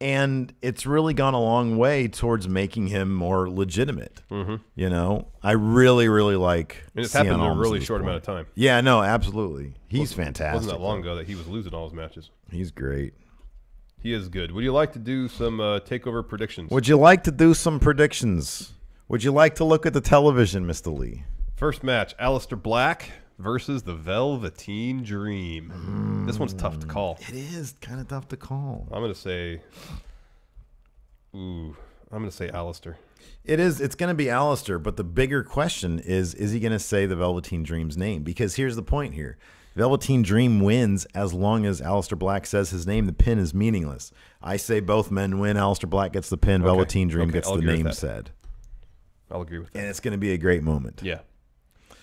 And it's really gone a long way towards making him more legitimate. Mm-hmm. You know, I really, really like. And it's happened in a really short amount of time. Yeah, no, absolutely. He's fantastic. It wasn't that long ago that he was losing all his matches. He's great. He is good. Would you like to do some TakeOver predictions? Would you like to do some predictions? Would you like to look at the television, Mr. Lee? First match, Aleister Black versus the Velveteen Dream. This one's tough to call. It is kind of tough to call. I'm going to say Aleister. It is. It's going to be Aleister, but the bigger question is he going to say the Velveteen Dream's name? Because here's the point here. Velveteen Dream wins as long as Aleister Black says his name. The pin is meaningless. I say both men win. Aleister Black gets the pin. Okay. Velveteen Dream gets I'll the agree with name that. said. I'll agree with that. And it's going to be a great moment. Yeah.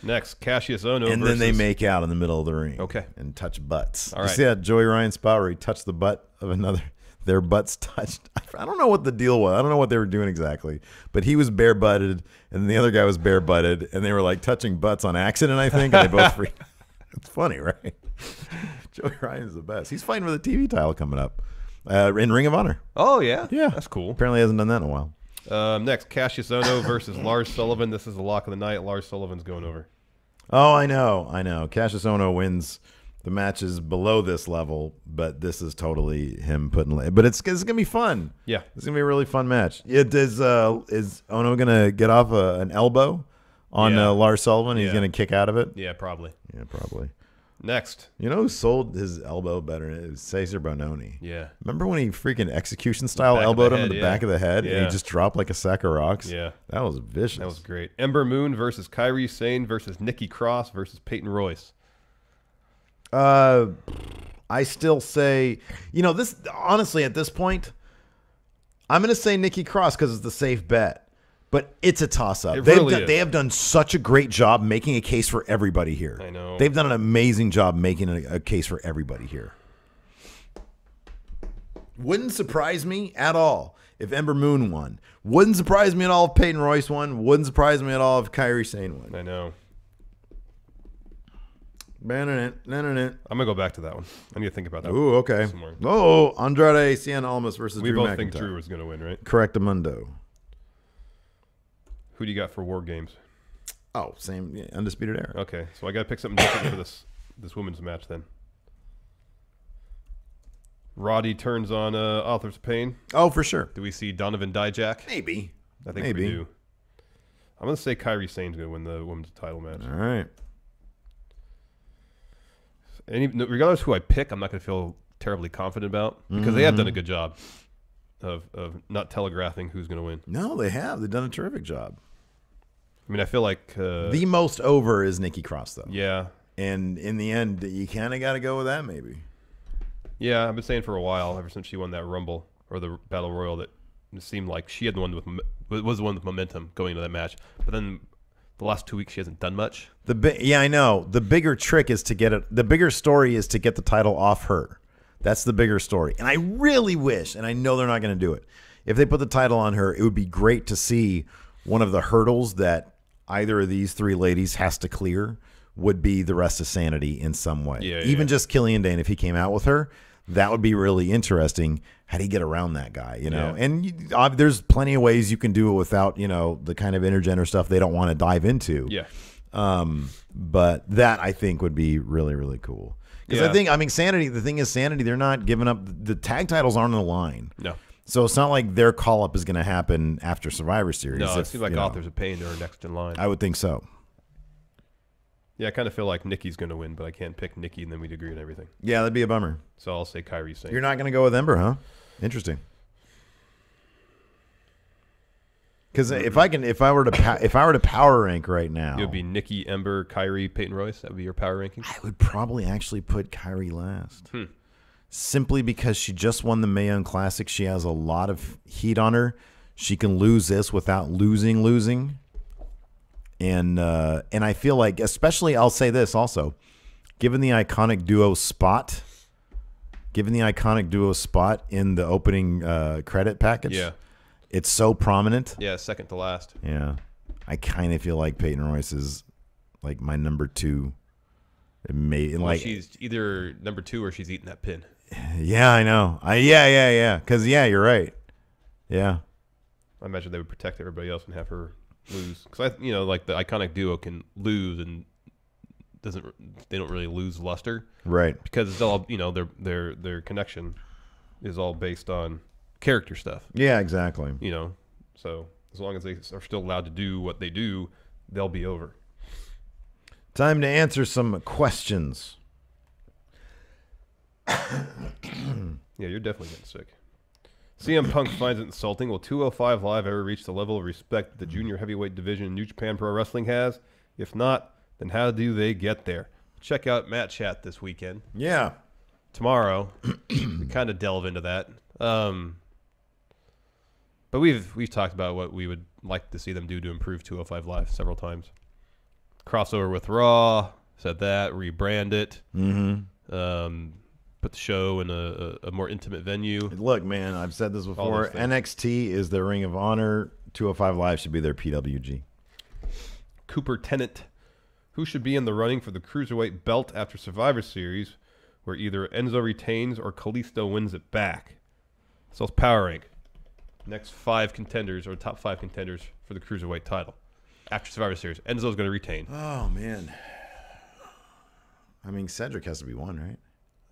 Next, Cassius Ohno And then they make out in the middle of the ring. Okay. And touch butts. All You right. see that Joey Ryan spot where he touched the butt of another? Their butts touched. I don't know what the deal was. I don't know what they were doing exactly. But he was bare-butted, and the other guy was bare-butted, and they were like touching butts on accident, I think, and they both freaked. It's funny, right? Joey Ryan's the best. He's fighting for the TV title coming up in Ring of Honor. Oh, yeah? Yeah. That's cool. Apparently hasn't done that in a while. Next, Cassius Ohno versus Lars Sullivan. This is the lock of the night. Lars Sullivan's going over. Oh, I know. Cassius Ohno wins the matches below this level, but this is totally him putting. But it's gonna be fun. Yeah, it's gonna be a really fun match. Is Ohno gonna get off an elbow on Lars Sullivan. He's Yeah. going to kick out of it. Yeah, probably. Yeah, probably. Next. You know who sold his elbow better? It was Cesar Bononi. Yeah. Remember when he freaking execution style Back of elbowed the him in head, the yeah. back of the head, Yeah. and he just dropped like a sack of rocks? Yeah. That was vicious. That was great. Ember Moon versus Kairi Sane versus Nikki Cross versus Peyton Royce. I still say, this honestly at this point, I'm going to say Nikki Cross because it's the safe bet. But it's a toss-up. It really is. They have done such a great job making a case for everybody here. I know. They've done an amazing job making a case for everybody here. Wouldn't surprise me at all if Ember Moon won. Wouldn't surprise me at all if Peyton Royce won. Wouldn't surprise me at all if Kairi Sane won. I know. I'm I'm going to go back to that one. I need to think about that. Ooh, okay. some more. Oh, Andrade Cien Almas versus We Drew both McIntyre. think Drew is going to win, right? Correctamundo. Who do you got for War Games? Oh, same. Yeah, Undisputed Era. Okay, so I got to pick something different for this women's match then. Roddy turns on Authors of Pain. Oh, for sure. Do we see Donovan Dijak? Maybe. I think Maybe. we do. I'm going to say Kairi Sane's going to win the women's title match. All right. Regardless of who I pick, I'm not going to feel terribly confident about because they have done a good job of not telegraphing who's going to win. No, they have. They've done a terrific job. I mean, I feel like The most over is Nikki Cross, though. yeah, And in the end, you kind of got to go with that, maybe. yeah. I've been saying for a while, ever since she won that Rumble or the Battle Royal, that it seemed like she had the one was the one with momentum going into that match. But then the last 2 weeks, she hasn't done much. Yeah, I know. The bigger trick is to get it. The bigger story is to get the title off her. That's the bigger story. And I really wish, and I know they're not going to do it, if they put the title on her, it would be great to see one of the hurdles that either of these three ladies has to clear would be the rest of Sanity in some way. Yeah, Even just Killian Dane, if he came out with her, that would be really interesting. How do you get around that guy, Yeah. And there's plenty of ways you can do it without, the kind of intergender stuff they don't want to dive into. Yeah. But that I think would be really, really cool. Because Yeah. Sanity, the thing is, Sanity, they're not giving up. The tag titles aren't on the line. No. So it's not like their call up is going to happen after Survivor Series. No, it seems like Authors of Pain are next in line. I would think so. Yeah, I kind of feel like Nikki's going to win, but I can't pick Nikki, and then we'd agree on everything. Yeah, that'd be a bummer. So I'll say Kairi Sane. You're not going to go with Ember, huh? Interesting. Because if I were to power rank right now, It would be Nikki, Ember, Kairi, Peyton Royce. That would be your power ranking. I would probably actually put Kairi last. Simply because she just won the Mae Young Classic. She has a lot of heat on her. She can lose this without losing. And I feel like, especially, I'll say this also, given the iconic duo spot in the opening credit package, Yeah. it's so prominent. Yeah, second to last. Yeah. I kind of feel like Peyton Royce is like my number two. She's either number 2 or she's eating that pin. Yeah, I know. Yeah. Because, you're right. Yeah. I imagine they would protect everybody else and have her lose. Because like the iconic duo can lose and they don't really lose luster, Right. because it's all their connection is all based on character stuff. Yeah, exactly. So as long as they are still allowed to do what they do, they'll be over. Time to answer some questions. Yeah, you're definitely getting sick. CM Punk finds it insulting. Will 205 Live ever reach the level of respect that the junior heavyweight division in New Japan Pro Wrestling has? If not, then how do they get there? Check out Matt Chat this weekend. Yeah. Tomorrow, we kind of delve into that. But we've talked about what we would like to see them do to improve 205 Live several times. Crossover with Raw, said that, rebrand it. Put the show in a more intimate venue. Look, man, I've said this before. things. NXT is their Ring of Honor. 205 Live should be their PWG. Cooper Tennant, who should be in the running for the Cruiserweight belt after Survivor Series, where either Enzo retains or Kalisto wins it back. So it's power rank. Next 5 contenders, or top 5 contenders for the Cruiserweight title after Survivor Series. Enzo's going to retain. Oh, man. I mean, Cedric has to be one, right?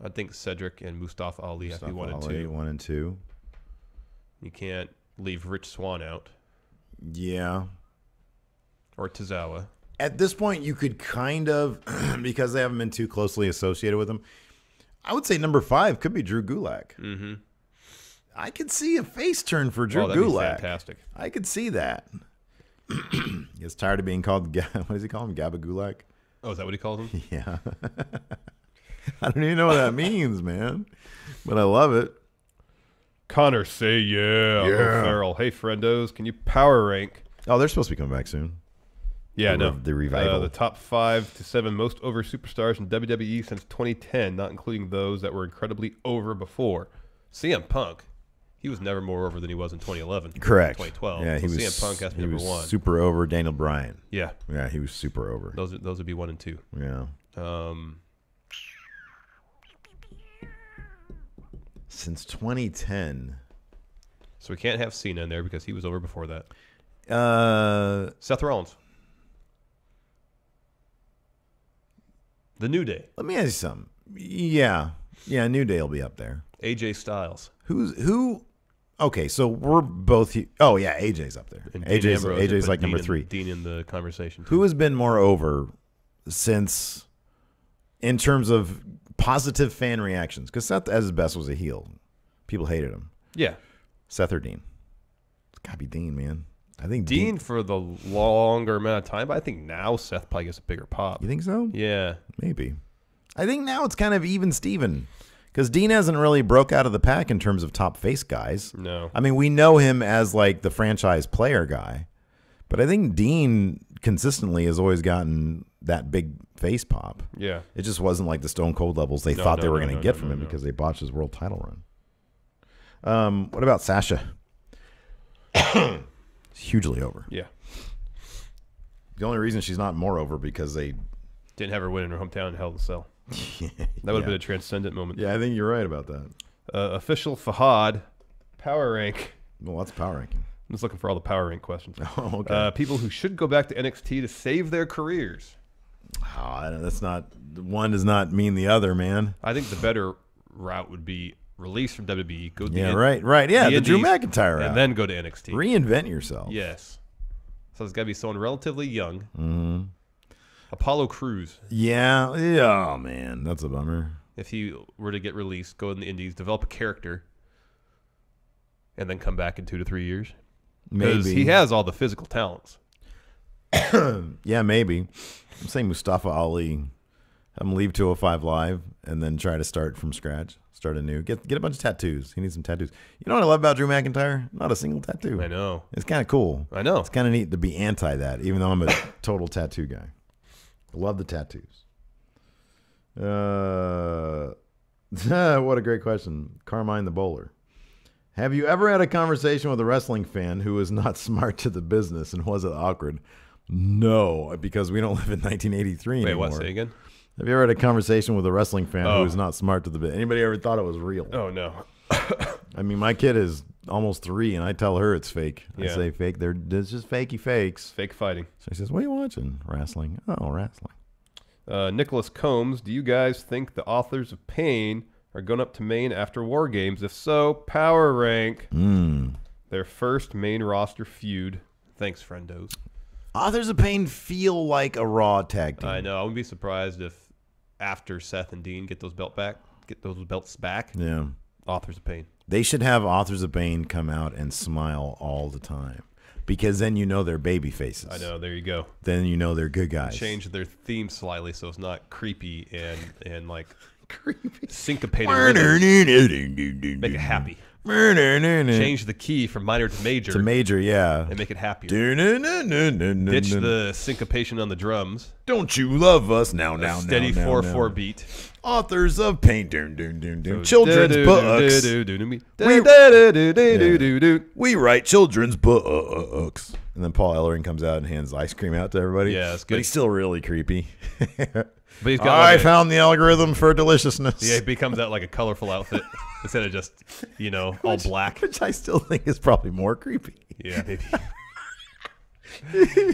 I think Cedric and Mustafa Ali have to be 1 and 2. 1 and 2. You can't leave Rich Swann out. Yeah. Or Tozawa. At this point, you could kind of, because they haven't been too closely associated with him, I would say number 5 could be Drew Gulak. Mm-hmm. I could see a face turn for Drew that'd be Gulak. fantastic. I could see that. He gets tired of being called, what does he call him? Gabba Gulak? Oh, is that what he calls him? Yeah. I don't even know what that means, man. But I love it. Connor, say yeah. Yeah. Farrell. Hey, friendos, can you power rank? Oh, they're supposed to be coming back soon. Yeah, The revival. The top 5 to 7 most over superstars in WWE since 2010, not including those that were incredibly over before. CM Punk, he was never more over than he was in 2011. Correct. 2012. Yeah, so CM Punk has to be number 1. Super over. Daniel Bryan. Yeah. Yeah, he was super over. Those would be 1 and 2. Yeah. Since 2010. So we can't have Cena in there because he was over before that. Seth Rollins. The New Day. Let me ask you something. Yeah. Yeah, New Day will be up there. AJ Styles. Who? Okay, so we're both. Oh, yeah, AJ's up there. And Dean Ambrose, AJ's like Dean number 3. Dean in the conversation. Who has been more over since, in terms of positive fan reactions? Because Seth, at his best, was a heel. People hated him. Yeah. Seth or Dean? It's got to be Dean, man. I think Dean for the longer amount of time, but I think now Seth probably gets a bigger pop. You think so? Yeah. Maybe. I think now it's kind of even Steven. Because Dean hasn't really broke out of the pack in terms of top face guys. No. I mean, we know him as like the franchise player guy. But I think Dean consistently has always gotten that big face pop. Yeah. It just wasn't like the Stone Cold levels they thought they were going to get from him because they botched his world title run. What about Sasha? Hugely over. Yeah. The only reason she's not more over because they didn't have her win in her hometown in Hell in a Cell. That would have been a transcendent moment. Yeah, I think you're right about that. Official Fahad, power rank. Well, that's power ranking. I'm just looking for all the power rank questions. Oh, okay. People who should go back to NXT to save their careers. Oh, that's not, one does not mean the other, man. I think the better route would be release from WWE, go to right. Yeah, the Drew McIntyre route. And then go to NXT. Reinvent yourself. Yes. So it's got to be someone relatively young. Mm-hmm. Apollo Crews. Yeah. Oh, man. That's a bummer. If he were to get released, go in the Indies, develop a character, and then come back in 2 to 3 years. Because he has all the physical talents. Yeah, maybe. I'm saying Mustafa Ali. Have him leave 205 Live and then try to start from scratch. Start anew. Get a bunch of tattoos. He needs some tattoos. You know what I love about Drew McIntyre? Not a single tattoo. I know. It's kind of cool. I know. It's kind of neat to be anti that, even though I'm a total tattoo guy. I love the tattoos. What a great question. Carmine the Bowler. Have you ever had a conversation with a wrestling fan who is not smart to the business, and was it awkward? No, because we don't live in 1983 anymore. Wait, what? Say again? Have you ever had a conversation with a wrestling fan who is not smart to the business? Anybody ever thought it was real? Oh, no. I mean, my kid is almost 3, and I tell her it's fake. Yeah. I say fake. It's just fakey fakes. Fake fighting. So she says, what are you watching? Wrestling. Oh, wrestling. Nicholas Combs, do you guys think the Authors of Pain are going up to Maine after War Games? If so, power rank their first main roster feud. Thanks, friendos. Authors of Pain feel like a Raw tag team. I know. I wouldn't be surprised if after Seth and Dean get those belts back. Yeah. Authors of Pain. They should have Authors of Pain come out and smile all the time, because then you know they're baby faces. I know. There you go. Then you know they're good guys. Change their theme slightly so it's not creepy and like creepy syncopated rhythm. Make it happy. Change the key from minor to major. To major, yeah. And make it happier. Ditch Ditch the syncopation on the drums. Don't you love us now? Steady 4/4 beat. Authors of Pain. Children's books. We write children's books. And then Paul Ellering comes out and hands ice cream out to everybody. Yeah, that's good. But he's still really creepy. But he's got I found the algorithm for deliciousness. Yeah, he comes out like a colorful outfit instead of just, all black. Which I still think is probably more creepy. Yeah, maybe.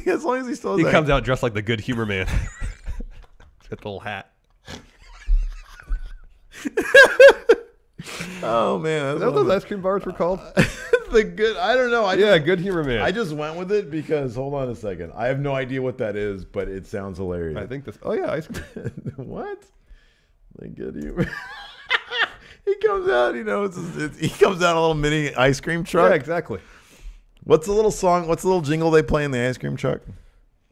As long as he still has He that. comes out dressed like the Good Humor Man. With the little hat. Oh man, Is that what those ice cream bars were called? the good. I don't know. Good humor man. I just went with it because hold on a second. I have no idea what that is, but it sounds hilarious. I think this. Oh yeah, ice cream. What? The good humor. He comes out. You know, he comes out a little mini ice cream truck. Yeah, exactly. What's the little song? What's the little jingle they play in the ice cream truck?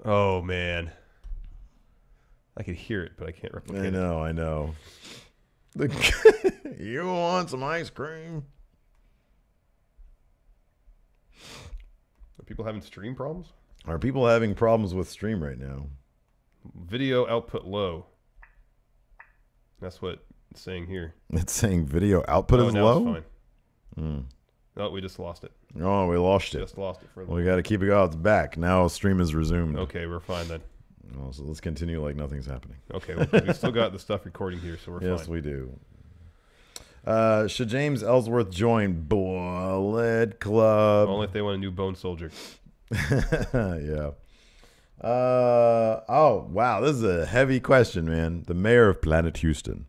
Oh man, I could hear it, but I can't replicate it. I know. You want some ice cream? Are people having stream problems? Are people having problems with stream right now? Video output low. That's what it's saying here. It's saying video output is low? It's fine. Oh, we just lost it. Oh, we lost it. Just lost it for we got to keep it going. It's back. Now stream is resumed. Okay, we're fine then. Well, so let's continue like nothing's happening. Okay, we still got the stuff recording here, so we're fine. Yes, we do. Should James Ellsworth join Bullet Club? Only if they want a new Bone Soldier. Yeah. Oh, wow. This is a heavy question, man. The mayor of Planet Houston.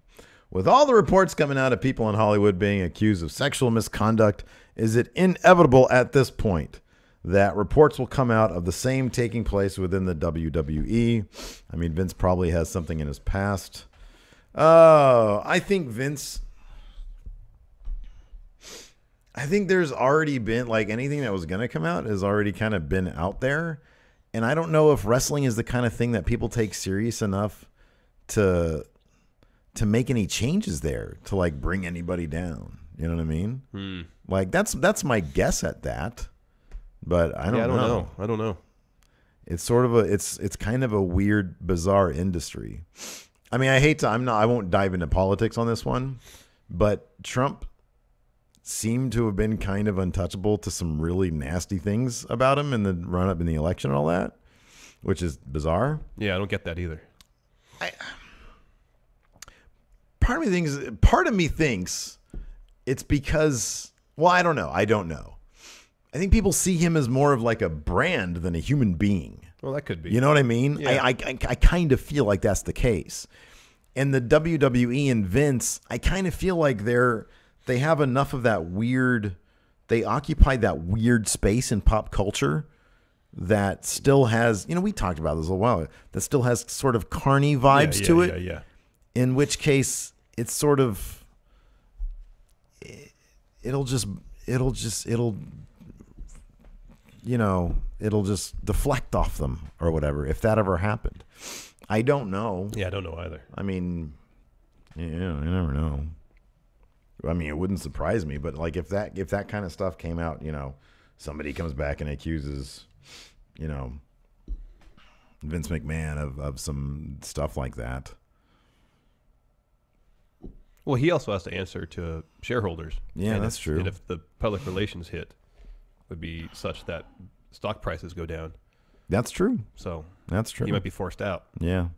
With all the reports coming out of people in Hollywood being accused of sexual misconduct, is it inevitable at this point that reports will come out of the same taking place within the WWE? I mean, Vince probably has something in his past. I think there's already been, like, anything that was going to come out has already kind of been out there. And I don't know if wrestling is the kind of thing that people take serious enough to make any changes there, to like bring anybody down. You know what I mean? Like that's my guess at that. But I don't know. I don't know. It's sort of it's kind of a weird, bizarre industry. I mean, I won't dive into politics on this one, but Trump seemed to have been kind of untouchable to some really nasty things about him in the run up in the election and all that, which is bizarre. Yeah, I don't get that either. Part of me thinks it's because, well, I don't know. I think people see him as more of like a brand than a human being. Well, that could be. You know what I mean? Yeah. I kind of feel like that's the case. And the WWE and Vince, I kind of feel like they have enough of that weird, they occupy that weird space in pop culture that still has, we talked about this a while ago, that still has sort of carny vibes to it. Yeah. In which case it's sort of, it'll just deflect off them or whatever, if that ever happened. I don't know. Yeah, I don't know either. I mean, you never know. I mean, it wouldn't surprise me, but like if that kind of stuff came out, somebody comes back and accuses, Vince McMahon of some stuff like that. Well, he also has to answer to shareholders. Yeah, that's true. And if the public relations hit would be such that stock prices go down. That's true. So that's true. He might be forced out. Yeah.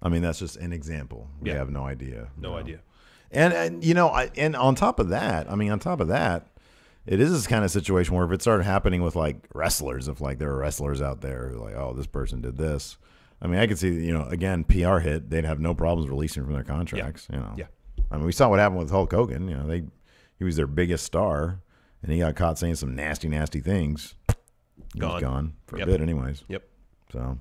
I mean, that's just an example. We have no idea. No idea. And and on top of that, it is this kind of situation where if it started happening with like wrestlers, if like there are wrestlers out there who like, oh, this person did this. I mean, I could see, again, PR hit, they'd have no problems releasing from their contracts. Yeah. I mean, we saw what happened with Hulk Hogan. He was their biggest star, and he got caught saying some nasty, nasty things. He was gone for a bit, anyways. Yep. So,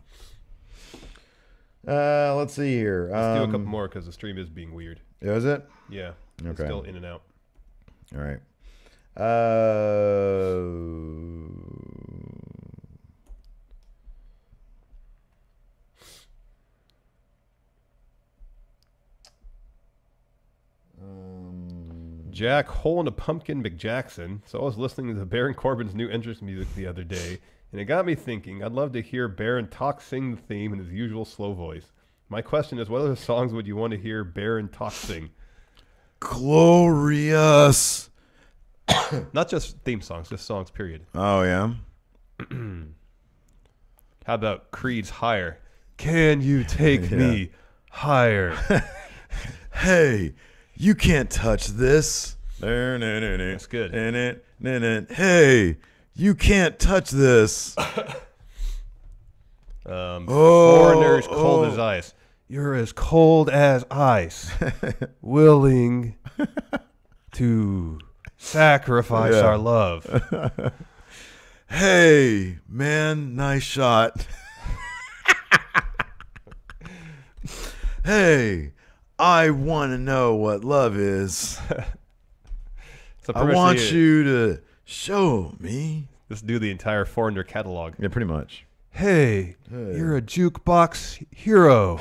let's see here. Let's do a couple more because the stream is being weird. Is it? Yeah. Okay. It's still in and out. All right. Jack Hole in a Pumpkin McJackson. So I was listening to Baron Corbin's new entrance music the other day, and it got me thinking, I'd love to hear Baron talk sing the theme in his usual slow voice. My question is, what other songs would you want to hear Baron talk sing? Glorious. Not just theme songs, just songs, period. Oh, yeah? How about Creed's Higher? Can you take me higher? Hey, you can't touch this. That's good. Hey, you can't touch this. Foreigner's Cold as Ice. You're as cold as ice. Willing. to sacrifice Yeah. our love. Hey, man, nice shot. Hey, I want to know what love is. So I want you to show me. Let's do the entire Foreigner catalog. Yeah, pretty much. Hey, you're a jukebox hero.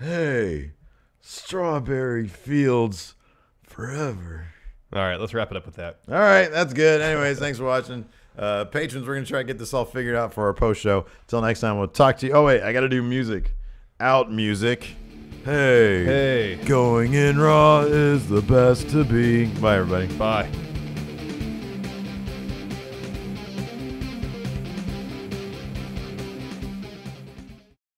Hey, strawberry fields forever. All right, let's wrap it up with that. All right, that's good. Anyways, thanks for watching. Patrons, we're going to try to get this all figured out for our post show. Till next time, we'll talk to you. Oh, wait, I got to do music. Out music. Hey. Hey. Going in raw is the best to be. Bye, everybody. Bye.